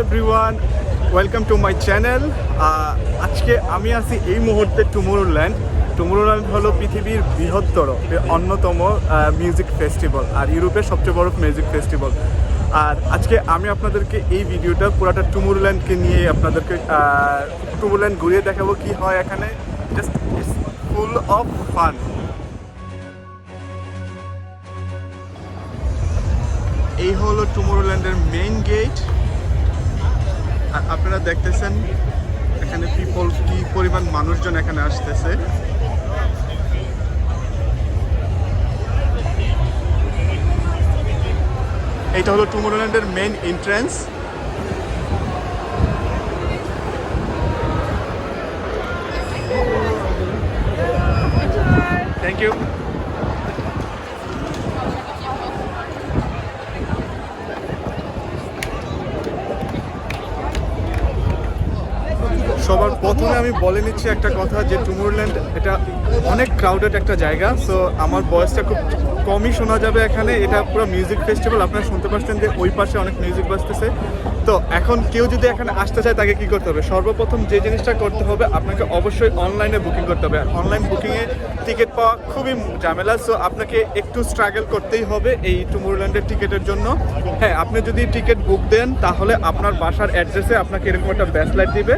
Everyone, welcome to my channel. আজকে আমি আছি এই মুহূর্তে টুমোরোল্যান্ড হলো পৃথিবীর বৃহত্তর অন্যতম মিউজিক ফেস্টিভ্যাল আর ইউরোপের সবচেয়ে বড় মিউজিক ফেস্টিভ্যাল। আর আজকে আমি আপনাদেরকে এই ভিডিওটা পুরাটা টুমোরোল্যান্ডকে নিয়ে আপনাদেরকে টুমোরোল্যান্ড ঘুরিয়ে দেখাবো কি হয় এখানে। Just it's full of fun. এই হলো টুমোরোল্যান্ডের মেইন গেট। আর আপনারা দেখতেছেন এখানে পিপল কি পরিমাণ মানুষজন এখানে আসতেছে। এইটা হলো টুমোরোল্যান্ডের মেইন এন্ট্রান্স। Thank you. সবার প্রথমে আমি বলে নিচ্ছি একটা কথা যে টুমোরোল্যান্ড এটা অনেক ক্রাউডেড একটা জায়গা। সো আমার ভয়েসটা খুব কমই শোনা যাবে এখানে। এটা পুরো মিউজিক ফেস্টিভ্যাল, আপনারা শুনতে পাচ্ছেন যে ওই পাশে অনেক মিউজিক বাজতেছে। তো এখন কেউ যদি এখানে আসতে চায় তাকে কি করতে হবে? সর্বপ্রথম যে জিনিসটা করতে হবে, আপনাকে অবশ্যই অনলাইনে বুকিং করতে হবে। অনলাইন বুকিংয়ে টিকিট পাওয়া খুবই ঝামেলা। সো আপনাকে একটু স্ট্রাগল করতেই হবে এই টুমোরোল্যান্ডের টিকিটের জন্য। হ্যাঁ, আপনি যদি টিকিট বুক দেন তাহলে আপনার বাসার অ্যাড্রেসে আপনাকে এরকম একটা ব্যাসলাইট দিবে।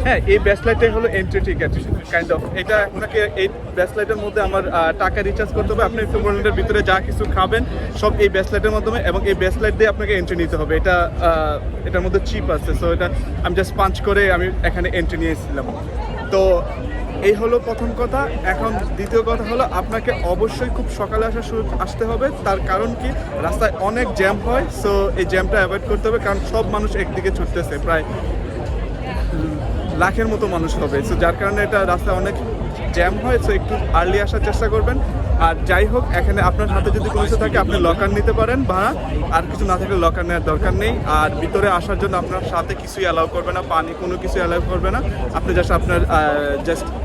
হ্যাঁ, এই ব্যাসলাইটটাই হলো এন্ট্রি টিকিট কাইন্ড অফ। এটা আপনাকে এই ব্যাসলাইটের মধ্যে আমার টাকা রিচার্জ করতে হবে। আপনি টুমোরোল্যান্ডের ভিতরে যা কিছু খাবেন সব এই ব্যাসলাইটের মাধ্যমে, এবং এই ব্যাসলাইট দিয়ে আপনাকে এন্ট্রি নিতে হবে। এটার মধ্যে চিপ আছে। সো এটা আমি জাস্ট পাঞ্চ করে আমি এখানে এন্ট্রি নিয়েছিলাম। তো এই হলো প্রথম কথা। এখন দ্বিতীয় কথা হলো আপনাকে অবশ্যই খুব সকালে আসতে হবে। তার কারণ কি, রাস্তায় অনেক জ্যাম হয়। সো এই জ্যামটা অ্যাভয়েড করতে হবে, কারণ সব মানুষ একদিকে ছুটতেছে, প্রায় লাখের মতো মানুষ হবে। সো যার কারণে এটা রাস্তায় অনেক জ্যাম হয়। সো একটু আর্লি আসার চেষ্টা করবেন। আর যাই হোক, এখানে আপনার হাতে যদি কোনো কিছু থাকে আপনি লকার নিতে পারেন ভাড়া, আর কিছু না থাকলে লকার নেওয়ার দরকার নেই। আর ভিতরে আসার জন্য আপনার সাথে কিছুই অ্যালাউ করবে না, পানি কোনো কিছু অ্যালাউ করবে না। আপনি জাস্ট আপনার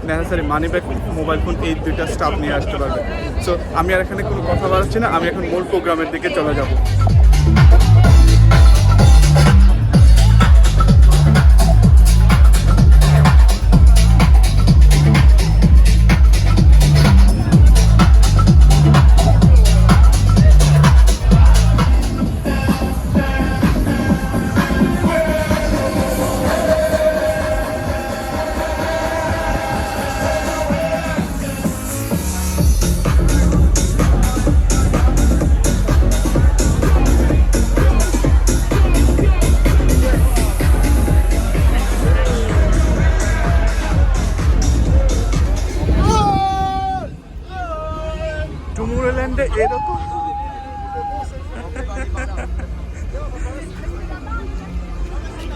necessary money bag, mobile phone, এই দুইটা স্টাফ নিয়ে আসতে পারবেন। সো আমি আর এখানে কোনো কথা বাড়াচ্ছি না, আমি এখন মূল প্রোগ্রামের দিকে চলে যাব।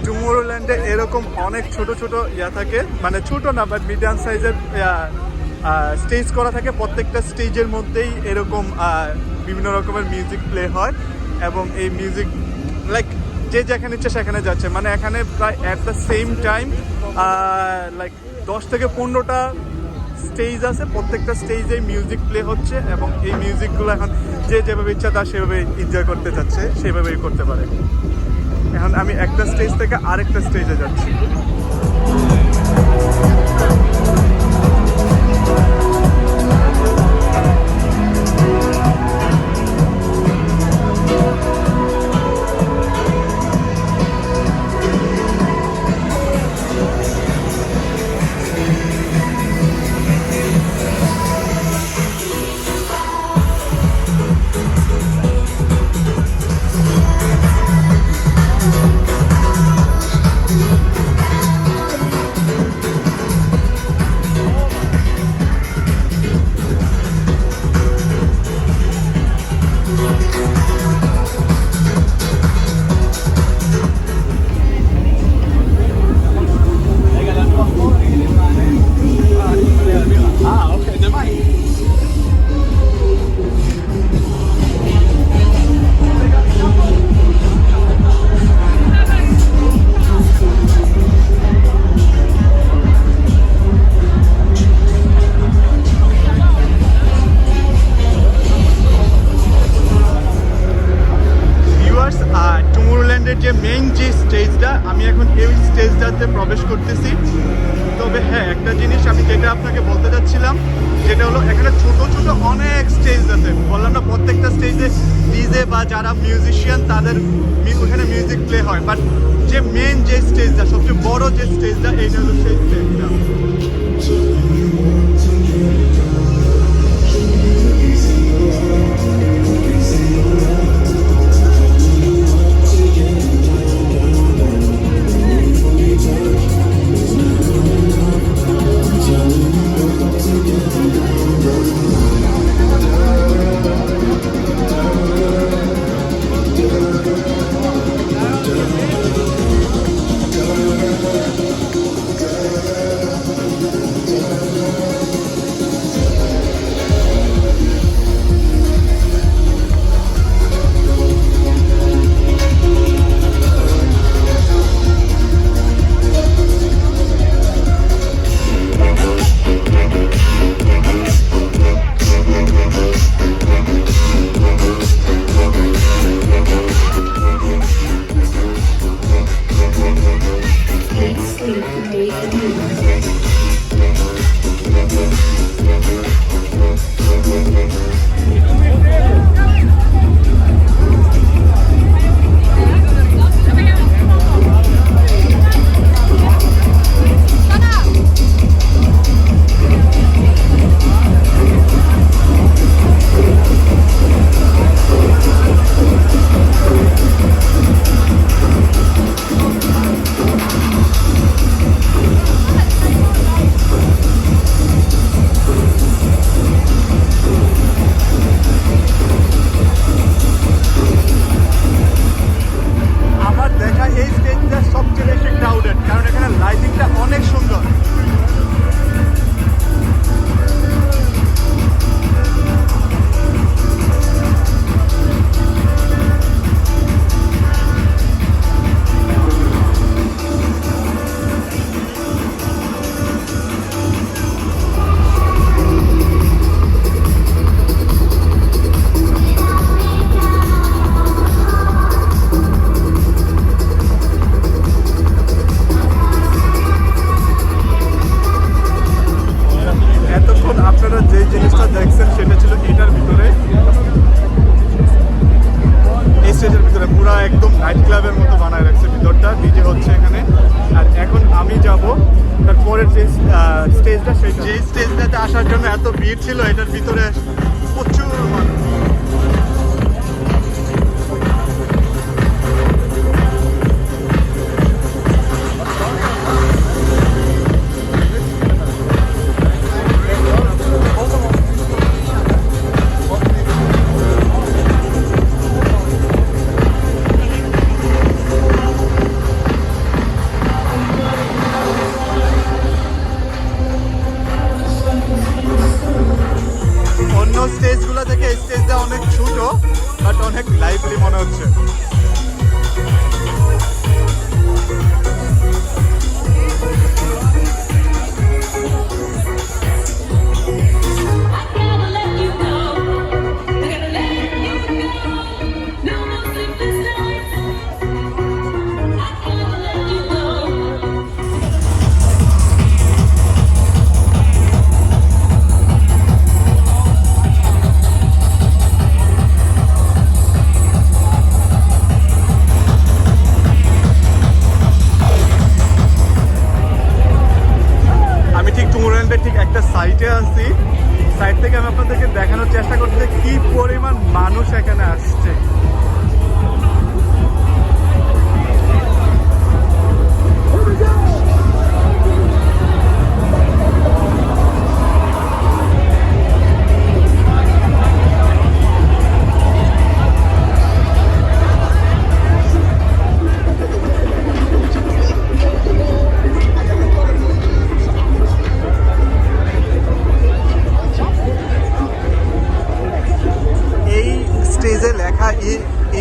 টুমোরোল্যান্ডে এরকম অনেক ছোট ছোট থাকে, মানে ছোট না বাট মিডিয়াম সাইজের স্টেজ করা থাকে। প্রত্যেকটা স্টেজের মধ্যেই এরকম বিভিন্ন রকমের মিউজিক প্লে হয়, এবং এই মিউজিক লাইক যে যেখানে ইচ্ছে সেখানে যাচ্ছে। মানে এখানে প্রায় at the same time like 10 থেকে 15টা স্টেজ আছে। প্রত্যেকটা স্টেজে মিউজিক প্লে হচ্ছে, এবং এই মিউজিকগুলো এখন যে যেভাবে ইচ্ছা তার সেভাবে এনজয় করতে চাচ্ছে সেভাবেই করতে পারে। এখন আমি একটা স্টেজ থেকে আরেকটা স্টেজে যাচ্ছি। যে স্টেজটা, আমি এখন এই স্টেজটাতে প্রবেশ করতেছি। তবে হ্যাঁ, একটা জিনিস আমি যেটা আপনাকে বলতে চাচ্ছিলাম, যেটা হলো এখানে ছোট ছোট অনেক স্টেজ আছে। বললাম না, প্রত্যেকটা স্টেজে ডিজে বা যারা মিউজিশিয়ান তাদের ওখানে মিউজিক প্লে হয়, বাট যে মেন যে স্টেজটা, সবচেয়ে বড় যে স্টেজটা, এইটা হলো সেই স্টেজটা। আসার জন্য এত ভিড় ছিল, এটার ভিতরে প্রচুর মানুষ। স্টেজগুলো থেকে স্টেজটা অনেক ছোট, বাট অনেক লাইভলি মনে হচ্ছে। ঠিক একটা সাইটে আছি, সাইট থেকে আমি আপনাদেরকে দেখানোর চেষ্টা করছি কি পরিমাণ মানুষ এখানে আসছে।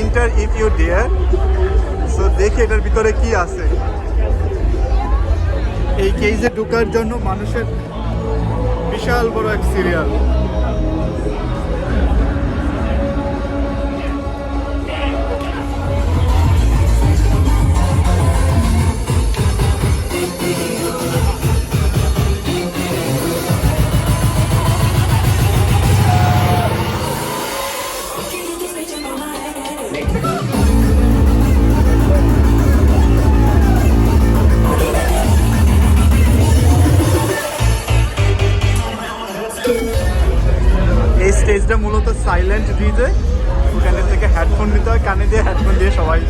Enter if you dare. So দেখি এটার ভিতরে কি আছে। এই কেজে ঢোকার জন্য মানুষের বিশাল বড় এক সিরিয়াল। সাইলেন্ট ডিজে, ওখানে থেকে হেডফোন নিতে হয়, কানে দিয়ে হেডফোন দিয়ে সবাই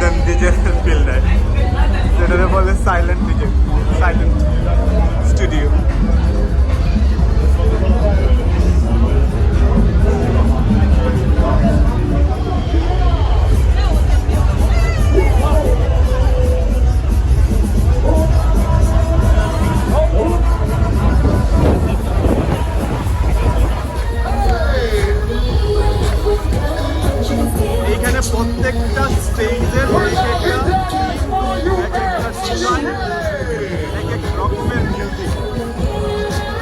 দেন ডিজে ফিল দেয়, যেটা বলে সাইলেন্ট ডিজে, সাইলেন্ট স্টুডিও। এইখানে প্রত্যেকটা স্টেজের এক এক রকমের মিউজিক,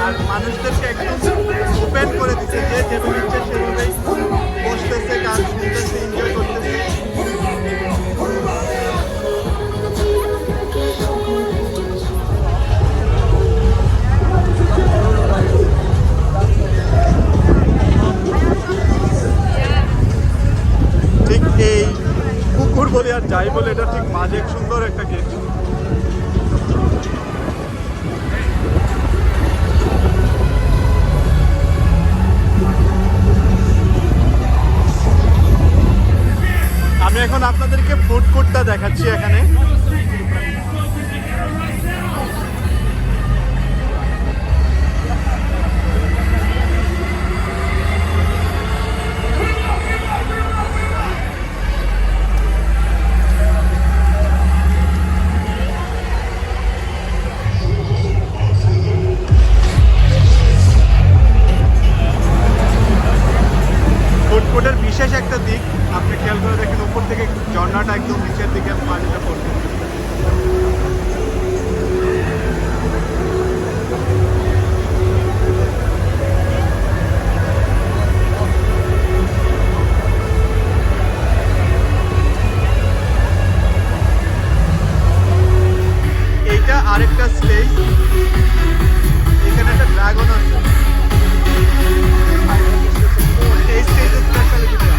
আর মানুষদেরকে একদম ওপেন করে দিচ্ছে, যে যেভাবে ইচ্ছে সেভাবেই বসতেছে, গান শুনতেছে, এনজয় করতেছে। ঠিক এই পুকুর বলে আর যাই বলে, এটা ঠিক মাঝে সুন্দর একটা গেট। আমি এখন আপনাদেরকে ফুড কোর্টটা দেখাচ্ছি এখানে। ফুডকোর্টের বিশেষ একটা দিক আপনি খেয়াল করে দেখেন, উপর থেকে ঝর্ণাটা একদম নিচের দিকে পানিটা পড়ছে। এইটা আরেকটা স্টেজ, এখানে একটা ড্রাগন আছে। এই স্টেজের স্পেশালিটিটা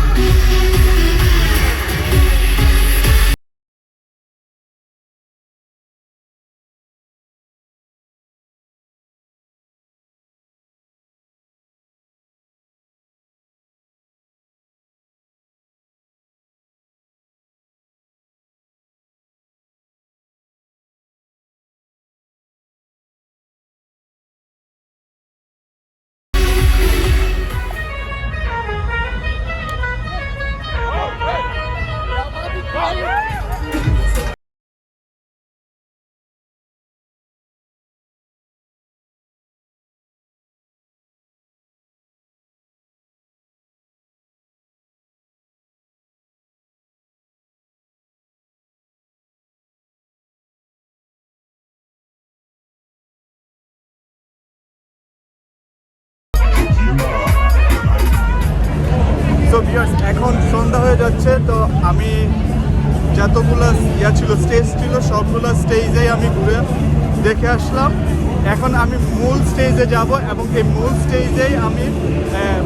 তো ভিউয়ার্স, এখন সন্ধ্যা হয়ে যাচ্ছে। তো আমি যতগুলো ছিল স্টেজ ছিল সবগুলো স্টেজেই আমি ঘুরে দেখে আসলাম। এখন আমি মূল স্টেজে যাব এবং এই মূল স্টেজেই আমি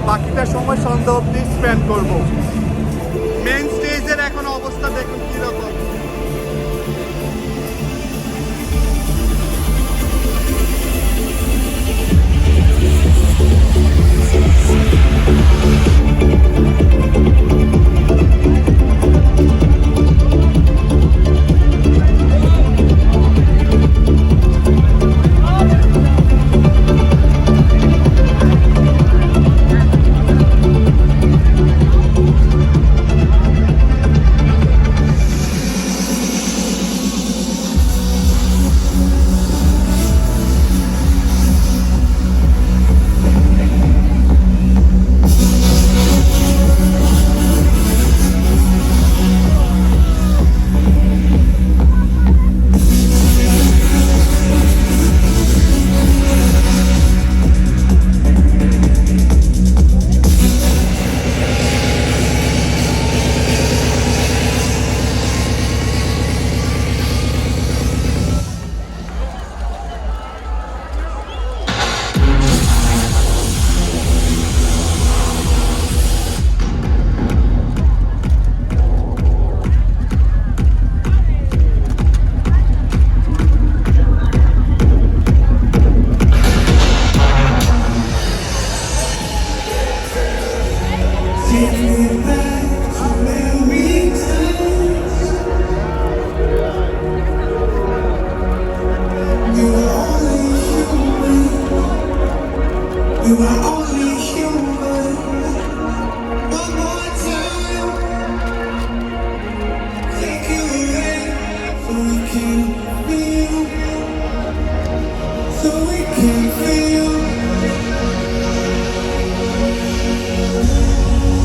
বাকিটা সময় সন্ধ্যা অবধি স্পেন্ড করব। মেইন স্টেজের এখন অবস্থা দেখুন কীরকম। feel, so we can feel.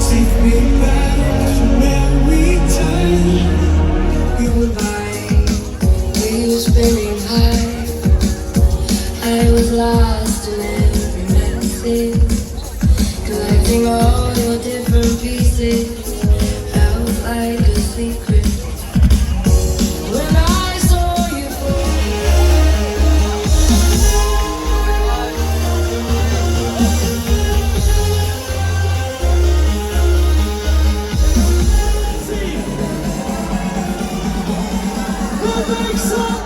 Take me back to where we touched. We were lying, we were spinning high. I was lost in every message, collecting all your different pieces. Felt like a secret when I saw you fall. Make some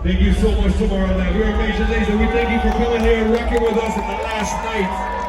Thank you so much, Tomorrowland. We are Major Lazer. We thank you for coming here and rocking with us in the last night